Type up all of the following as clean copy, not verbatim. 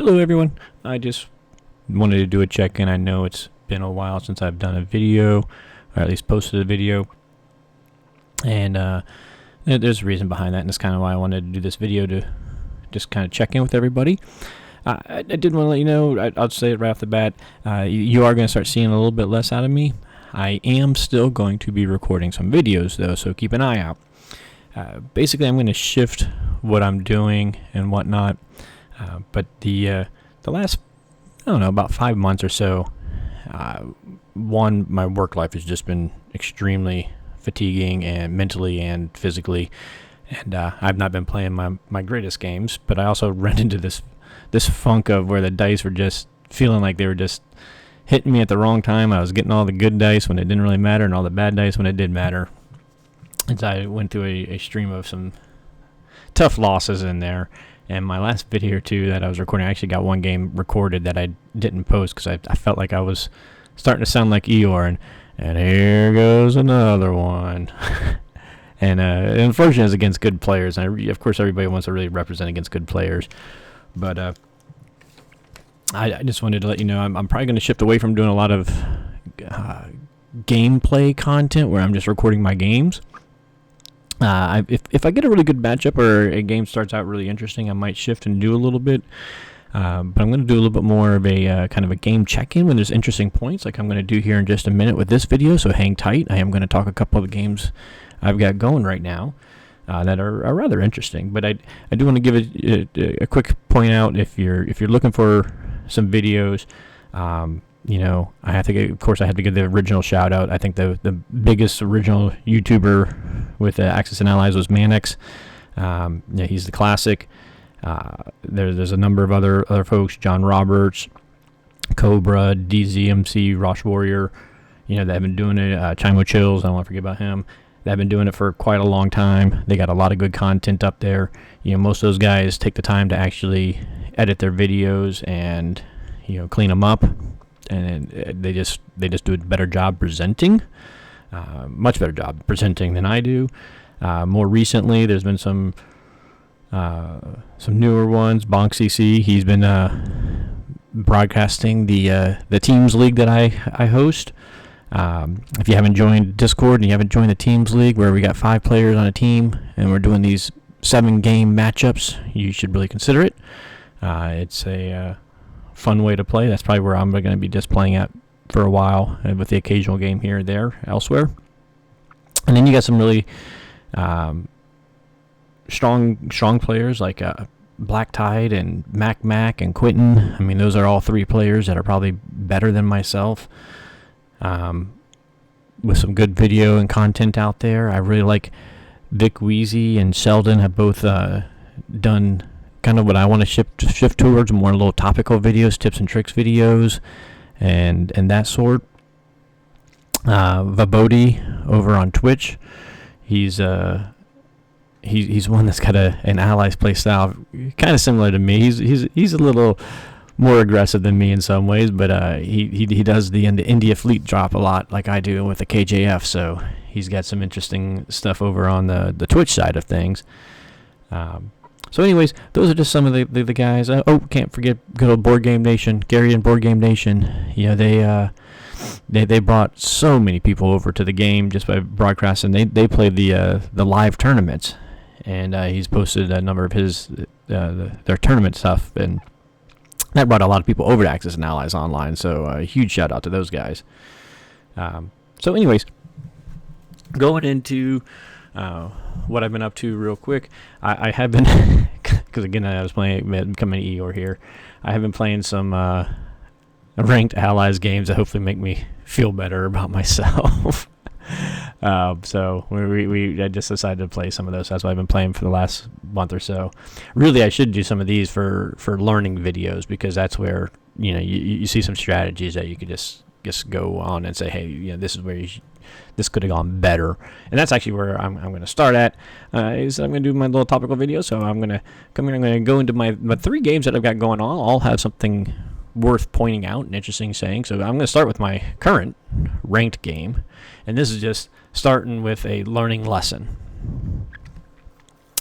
Hello everyone, I just wanted to do a check-in. I know it's been a while since I've done a video, or at least posted a video, and there's a reason behind that, and that's kind of why I wanted to do this video, to just kind of check in with everybody. I did want to let you know, I'll say it right off the bat, you are going to start seeing a little bit less out of me. I am still going to be recording some videos though, so keep an eye out. Basically, I'm going to shift what I'm doing and whatnot. But the last, I don't know, about 5 months or so, my work life has just been extremely fatiguing, and mentally and physically, and I've not been playing my greatest games. But I also ran into this funk of where the dice were just feeling like they were just hitting me at the wrong time. I was getting all the good dice when it didn't really matter, and all the bad dice when it did matter. And so I went through a stream of some tough losses in there. And my last video or two that I was recording, I actually got one game recorded that I didn't post because I felt like I was starting to sound like Eeyore, and here goes another one. And unfortunately, it's against good players. And of course, everybody wants to really represent against good players. But I just wanted to let you know I'm probably going to shift away from doing a lot of gameplay content where I'm just recording my games. If I get a really good matchup or a game starts out really interesting, I might shift and do a little bit. But I'm going to do a little bit more of a kind of a game check-in when there's interesting points, like I'm going to do here in just a minute with this video, so hang tight. I am going to talk a couple of the games I've got going right now that are rather interesting. But I do want to give a quick point out if you're looking for some videos. I have to get, of course, I have to give the original shout out. I think the biggest original YouTuber with Axis and Allies was Mannix. He's the classic. There's a number of other folks, John Roberts, Cobra, DZMC, Rosh Warrior, that have been doing it. Chimo Chills, I don't want to forget about him. They've been doing it for quite a long time. They got a lot of good content up there. Most of those guys take the time to actually edit their videos and clean them up. And they just do a better job presenting, much better job presenting than I do. More recently, there's been some newer ones. Bonk CC, he's been broadcasting the Teams League that I host. If you haven't joined Discord and you haven't joined the Teams League, where we got 5 players on a team and we're doing these 7-game matchups, you should really consider it. It's a fun way to play. That's probably where I'm going to be just playing at for a while, with the occasional game here or there elsewhere. And then you got some really strong players like Black Tide and Mac and Quentin. I mean, those are all 3 players that are probably better than myself, with some good video and content out there. I really like Vic Weezy and Sheldon have both done kind of what I want to shift towards, more little topical videos, tips and tricks videos, and that sort. Vabodi over on Twitch, he's one that's got an Allies play style kind of similar to me. He's a little more aggressive than me in some ways, but he does the India fleet drop a lot like I do with the KJF, so he's got some interesting stuff over on the Twitch side of things. So anyways, those are just some of the guys. Can't forget good old Board Game Nation, Gary and Board Game Nation. They brought so many people over to the game just by broadcasting. They play the live tournaments, and he's posted a number of their tournament stuff, and that brought a lot of people over to Axis and Allies Online. So a huge shout out to those guys. So anyways, going into what I've been up to real quick, I have been, because again I was becoming an Eeyore here, I have been playing some ranked Allies games that hopefully make me feel better about myself. So I just decided to play some of those. That's what I've been playing for the last month or so. Really, I should do some of these for learning videos, because that's where you see some strategies that you could just go on and say, hey, this is where this could have gone better. And that's actually where I'm going to start at. Is I'm going to do my little topical video. So I'm going to come here. I'm going to go into my 3 games that I've got going on. All have something worth pointing out and interesting saying. So I'm going to start with my current ranked game. And this is just starting with a learning lesson.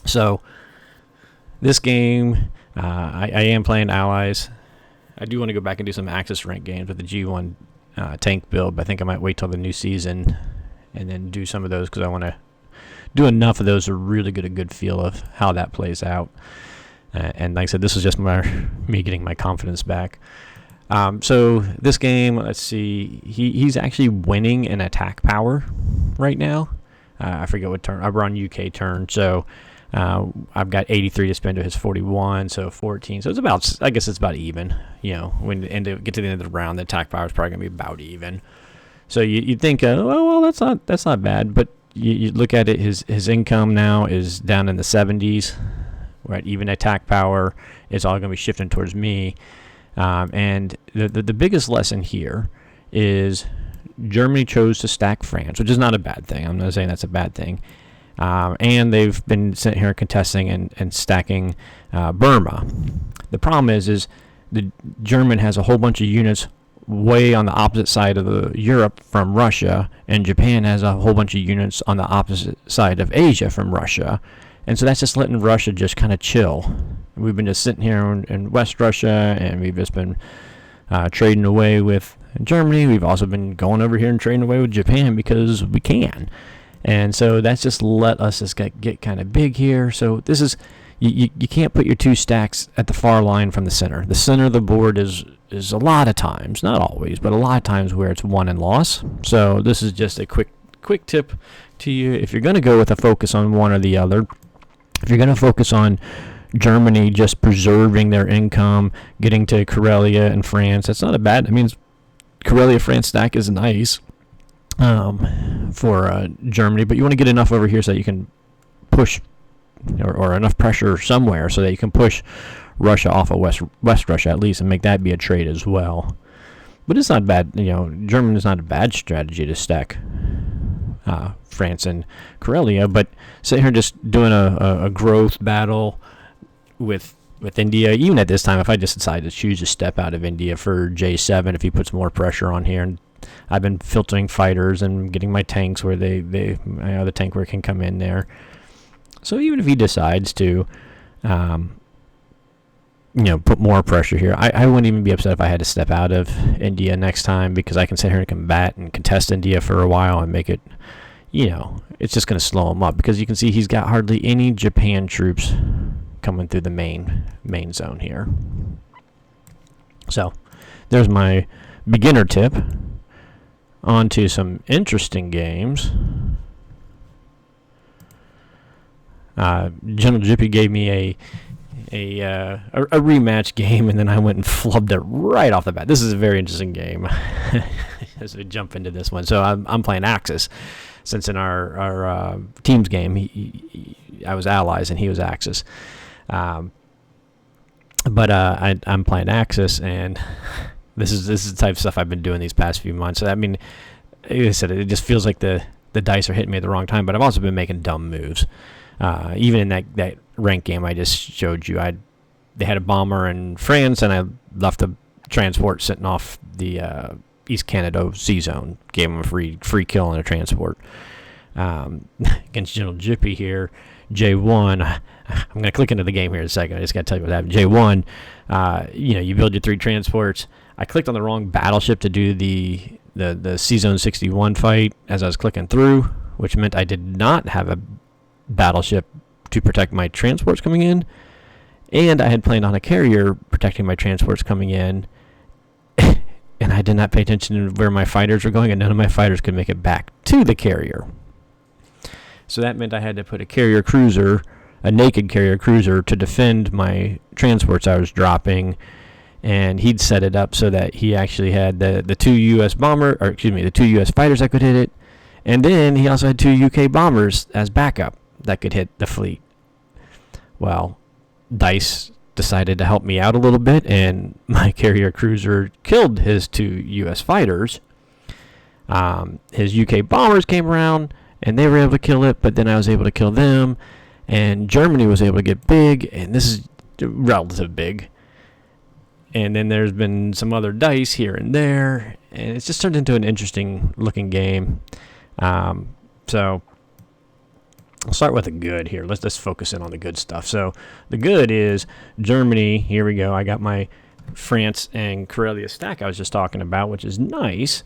So this game I am playing Allies. I do want to go back and do some Axis rank games with the G1 tank build, but I think I might wait till the new season and then do some of those because I want to do enough of those to really get a good feel of how that plays out. And like I said, this is just me getting my confidence back. So this game, let's see, he's actually winning in attack power right now. I forget what turn. We're on UK turn, so I've got 83 to spend to his 41, so 14. So it's about, I guess it's about even. When get to the end of the round, the attack power is probably gonna be about even. So you'd think, well, that's not bad, but you look at it, his income now is down in the 70s. We're at even attack power. It's all going to be shifting towards me. And the biggest lesson here is Germany chose to stack France, which is not a bad thing. I'm not saying that's a bad thing. And they've been sitting here contesting and stacking Burma. The problem is the German has a whole bunch of units way on the opposite side of Europe from Russia, and Japan has a whole bunch of units on the opposite side of Asia from Russia. And so that's just letting Russia just kind of chill. We've been just sitting here in West Russia, and we've just been trading away with Germany. We've also been going over here and trading away with Japan because we can. And so that's just let us just get kind of big here. So this is, you can't put your two stacks at the far line from the center. The center of the board is a lot of times, not always, but a lot of times where it's won and loss. So this is just a quick tip to you. If you're going to go with a focus on one or the other, if you're going to focus on Germany just preserving their income, getting to Karelia and France, that's not a bad. I mean, Karelia France stack is nice for Germany, but you want to get enough over here so that you can push or enough pressure somewhere so that you can push Russia off of West Russia at least and make that be a trade as well. But it's not bad. Germany is not a bad strategy to stack France and Karelia, but sitting here just doing a growth battle with India, even at this time, if I just decide to choose to step out of India for J7, if he puts more pressure on here, and I've been filtering fighters and getting my tanks where the tank where it can come in there. So even if he decides to, put more pressure here, I wouldn't even be upset if I had to step out of India next time, because I can sit here and combat and contest India for a while and make it, it's just going to slow him up, because you can see he's got hardly any Japan troops coming through the main zone here. So there's my beginner tip. On to some interesting games. General Jippy gave me a rematch game, and then I went and flubbed it right off the bat. This is a very interesting game as we jump into this one. So I'm playing Axis, since in our teams game I was Allies and he was Axis. But I'm playing Axis, and this is the type of stuff I've been doing these past few months. So, I mean, like I said, it just feels like the dice are hitting me at the wrong time, but I've also been making dumb moves. Even in that rank game I just showed you, they had a bomber in France, and I left a transport sitting off the East Canada sea zone. Gave him a free kill on a transport. Against General Jippy here, J1. I'm going to click into the game here in a second. I just got to tell you what happened. J1, you build your 3 transports. I clicked on the wrong battleship to do the Sea Zone 61 fight as I was clicking through, which meant I did not have a battleship to protect my transports coming in, and I had planned on a carrier protecting my transports coming in, and I did not pay attention to where my fighters were going, and none of my fighters could make it back to the carrier. So that meant I had to put a naked carrier cruiser, to defend my transports I was dropping, and he'd set it up so that he actually had the 2 U.S. the 2 U.S. fighters that could hit it, and then he also had 2 U.K. bombers as backup that could hit the fleet. Well, DICE decided to help me out a little bit, and my carrier cruiser killed his 2 U.S. fighters. His UK bombers came around, and they were able to kill it, but then I was able to kill them, and Germany was able to get big, and this is relative big. And then there's been some other dice here and there, and it's just turned into an interesting looking game. So I'll start with the good here. Let's just focus in on the good stuff. So the good is Germany. Here we go. I got my France and Karelia stack I was just talking about, which is nice.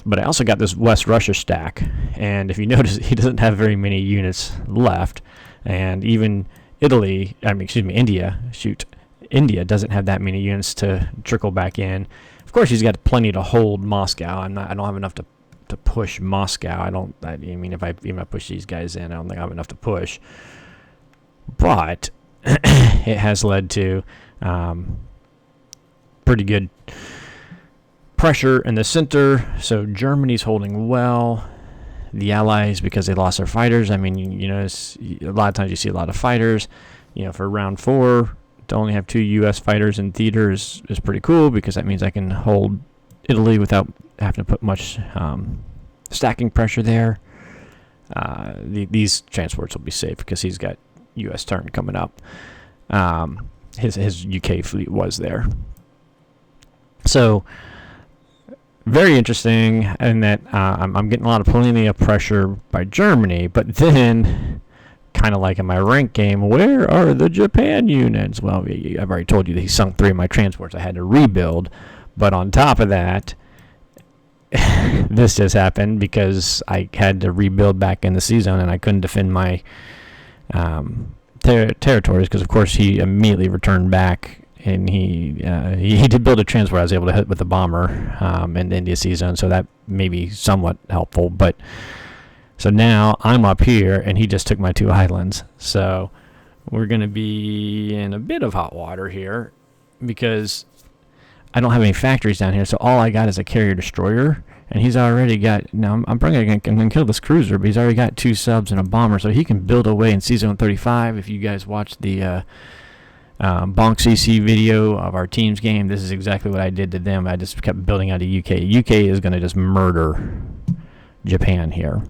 But I also got this West Russia stack. And if you notice, he doesn't have very many units left. And even India doesn't have that many units to trickle back in. Of course, he's got plenty to hold Moscow. I don't have enough to push Moscow. If I push these guys in, I don't think I have enough to push. But it has led to pretty good pressure in the center. So Germany's holding well. The Allies, because they lost their fighters. A lot of times you see a lot of fighters. For round 4, to only have 2 U.S. fighters in theater is pretty cool, because that means I can hold Italy without having to put much stacking pressure there. These transports will be safe because he's got U.S. turn coming up. His UK fleet was there. So very interesting in that I'm getting plenty of pressure by Germany, but then, kind of like in my rank game, where are the Japan units? Well, I've already told you that he sunk 3 of my transports. I had to rebuild, but on top of that, this just happened because I had to rebuild back in the sea zone, and I couldn't defend my territories because, of course, he immediately returned back. And he did build a transport I was able to hit with the bomber in the India Sea Zone, so that may be somewhat helpful. But so now I'm up here, and he just took my 2 islands. So we're going to be in a bit of hot water here because I don't have any factories down here. So all I got is a carrier destroyer, and he's already got. Now I'm probably going to kill this cruiser, but he's already got 2 subs and a bomber, so he can build away in Sea Zone 35. If you guys watched the Bonk CC video of our team's game, this is exactly what I did to them. I just kept building out of UK. UK is going to just murder Japan here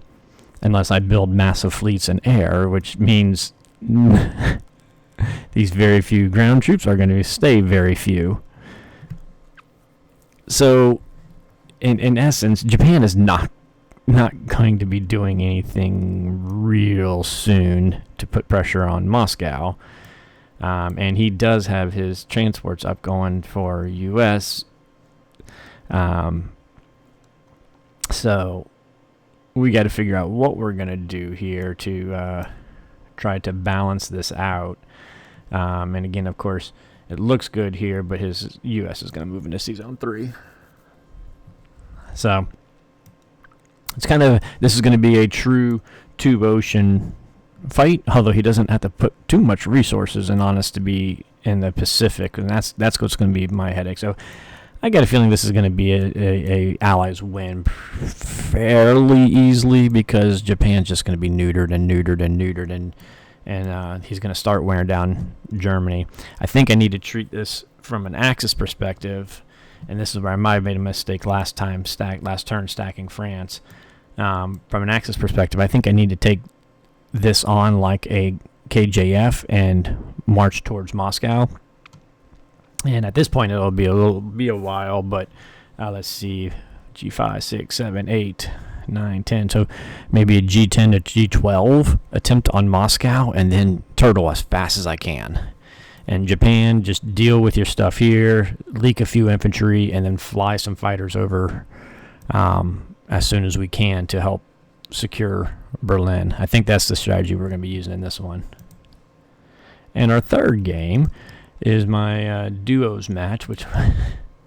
unless I build massive fleets in air, which means these very few ground troops are going to stay very few. So in essence, Japan is not going to be doing anything real soon to put pressure on Moscow. And he does have his transports up going for U.S. So we got to figure out what we're going to do here to try to balance this out. And again, of course, it looks good here, but his U.S. is going to move into Sea Zone 3. So it's this is going to be a true tube ocean fight, although he doesn't have to put too much resources in on us to be in the Pacific, and that's what's going to be my headache. So I got a feeling this is going to be a Allies win fairly easily, because Japan's just going to be neutered, and he's going to start wearing down Germany. I think I need to treat this from an Axis perspective, and this is where I might have made a mistake last turn stacking France. From an Axis perspective, I think I need to take this on like a KJF and march towards Moscow. And at this point, it'll be a while, but let's see, G5, 6, 7, 8, 9, 10. So maybe a G10 to G12 attempt on Moscow, and then turtle as fast as I can. And Japan, just deal with your stuff here, leak a few infantry, and then fly some fighters over as soon as we can to help secure Berlin. I think that's the strategy we're going to be using in this one. And our third game is my duos match, which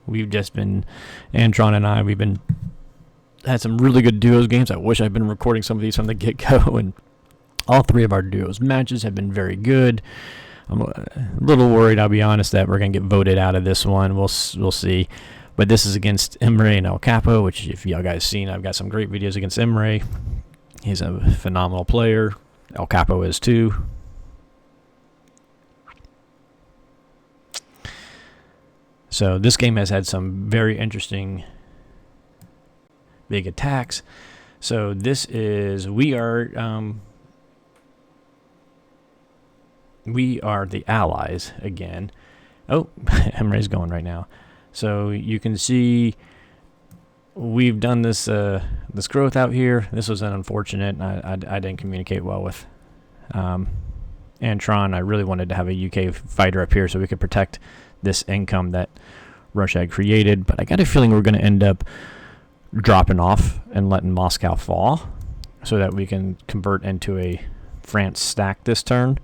we've just been, Antron and I, had some really good duos games. I wish I'd been recording some of these from the get-go, and all 3 of our duos matches have been very good. I'm a little worried, I'll be honest, that we're going to get voted out of this one. We'll see. But this is against Emre and El Capo, which, if y'all guys seen, I've got some great videos against Emre. He's a phenomenal player. El Capo is too. So this game has had some very interesting big attacks. So this is, we are the Allies again. Oh, Emre's going right now. So you can see we've done this growth out here. This was an unfortunate. I didn't communicate well with Antron. I really wanted to have a UK fighter up here so we could protect this income that Russia had created, but I got a feeling we're going to end up dropping off and letting Moscow fall so that we can convert into a France stack this turn,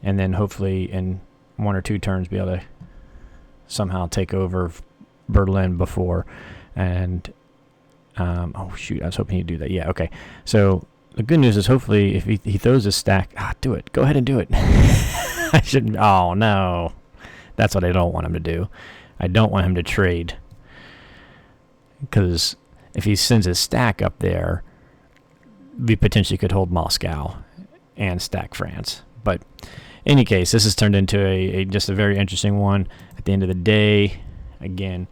and then hopefully in 1 or 2 turns be able to somehow take over Berlin before. And oh shoot, I was hoping he'd do that. Yeah, okay. So the good news is hopefully if he throws his stack, do it. Go ahead and do it. I shouldn't. Oh no, that's what I don't want him to do. I don't want him to trade, because if he sends his stack up there, we potentially could hold Moscow and stack France. But in any case, this has turned into just a very interesting one. At the end of the day, again,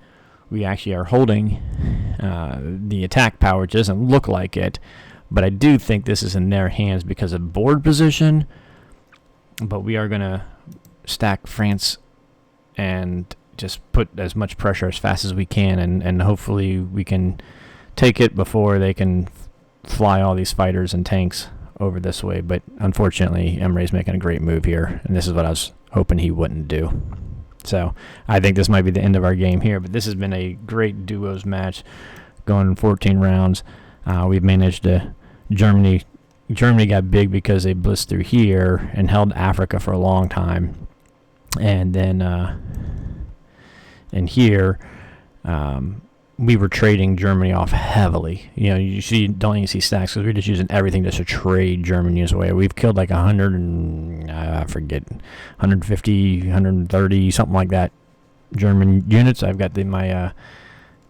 we actually are holding the attack power, which doesn't look like it, but I do think this is in their hands because of board position. But we are going to stack France and just put as much pressure as fast as we can, and hopefully we can take it before they can fly all these fighters and tanks over this way. But unfortunately, Emre's making a great move here, and this is what I was hoping he wouldn't do. So I think this might be the end of our game here, but this has been a great duos match going 14 rounds. We've managed to Germany got big because they blitzed through here and held Africa for a long time, and then and here we were trading Germany off heavily. You know, don't even see stacks because we're just using everything just to trade German units away. We've killed like 100 and I forget, 150, 130, something like that German units. I've got my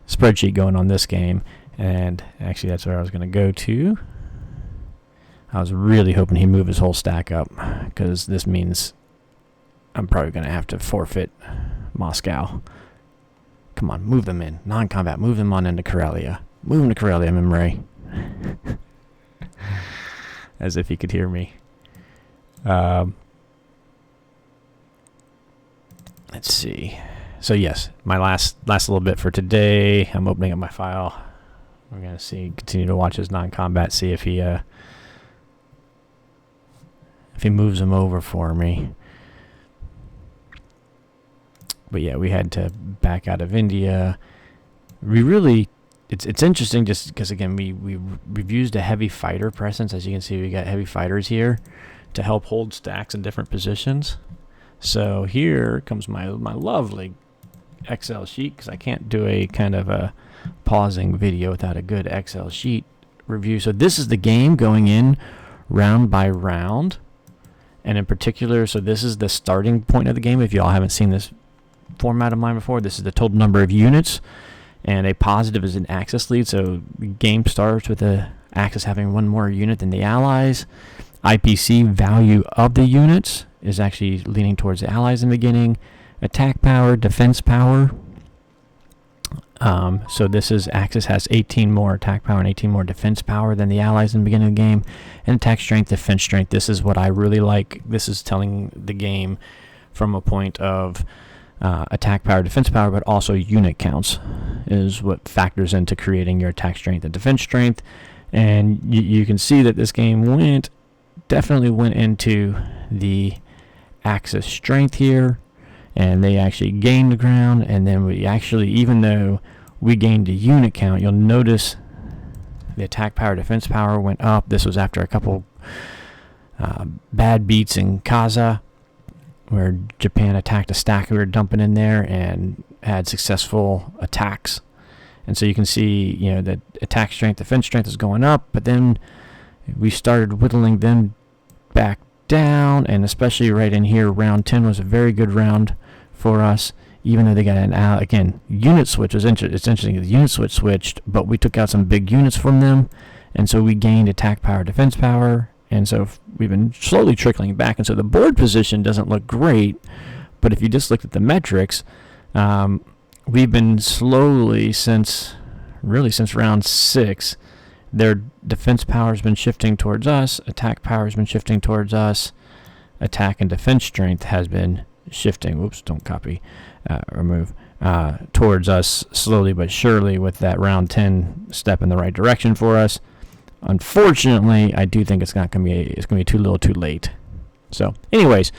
spreadsheet going on this game, and actually that's where I was going to go to. I was really hoping he'd move his whole stack up, because this means I'm probably going to have to forfeit Moscow. Come on, move them in. Non-combat, move them on into Karelia. Move them to Karelia, Emre. As if he could hear me. Let's see. So yes, my last little bit for today. I'm opening up my file. We're going to continue to watch his non-combat, see if he moves them over for me. But yeah, we had to back out of India. It's interesting just because, again, we've used a heavy fighter presence. As you can see, we got heavy fighters here to help hold stacks in different positions. So here comes my lovely Excel sheet, because I can't do a kind of a pausing video without a good Excel sheet review. So this is the game going in round by round. And in particular, so this is the starting point of the game. If y'all haven't seen this format of mine before, this is the total number of units, and a positive is an Axis lead. So the game starts with the Axis having one more unit than the Allies. IPC value of the units is actually leaning towards the Allies in the beginning. Attack power, defense power. So this is Axis has 18 more attack power and 18 more defense power than the Allies in the beginning of the game. And attack strength, defense strength. This is what I really like. This is telling the game from a point of attack power, defense power, but also unit counts is what factors into creating your attack strength and defense strength. And you can see that this game definitely went into the Axis strength here, and they actually gained the ground. And then we actually, even though we gained a unit count, you'll notice the attack power, defense power went up. This was after a couple bad beats in Kaza, where Japan attacked a stack we were dumping in there and had successful attacks. And so you can see, that attack strength, defense strength is going up, but then we started whittling them back down, and especially right in here, round 10 was a very good round for us, even though they got again, unit switch was interesting. It's interesting, the unit switch switched, but we took out some big units from them, and so we gained attack power, defense power. And so we've been slowly trickling back. And so the board position doesn't look great, but if you just looked at the metrics, we've been slowly since round 6, their defense power has been shifting towards us, attack power has been shifting towards us, attack and defense strength has been shifting, don't copy, remove, towards us slowly but surely, with that round 10 step in the right direction for us. unfortunately, I do think it's not going to be it's going to be too little, too late. So, anyways,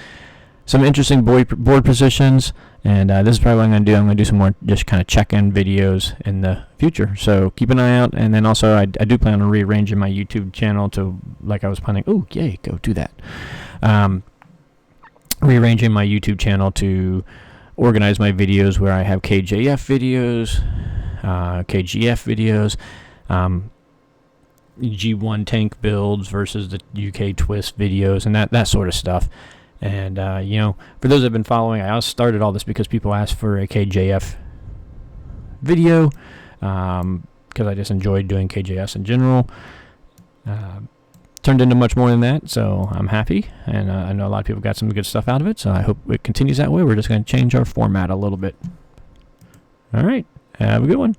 some interesting board positions, and this is probably what I'm going to do. I'm going to do some more just kind of check-in videos in the future. So keep an eye out, and then also I do plan on rearranging my YouTube channel to like I was planning. Oh, yay, go do that. Rearranging my YouTube channel to organize my videos where I have KJF videos, KGF videos, G1 tank builds versus the UK twist videos, and that sort of stuff. And you know, for those that have been following, I also started all this because people asked for a KJF video, because I just enjoyed doing KJS in general. Turned into much more than that, so I'm happy, and I know a lot of people got some good stuff out of it, so I hope it continues that way. We're just going to change our format a little bit. All right, have a good one.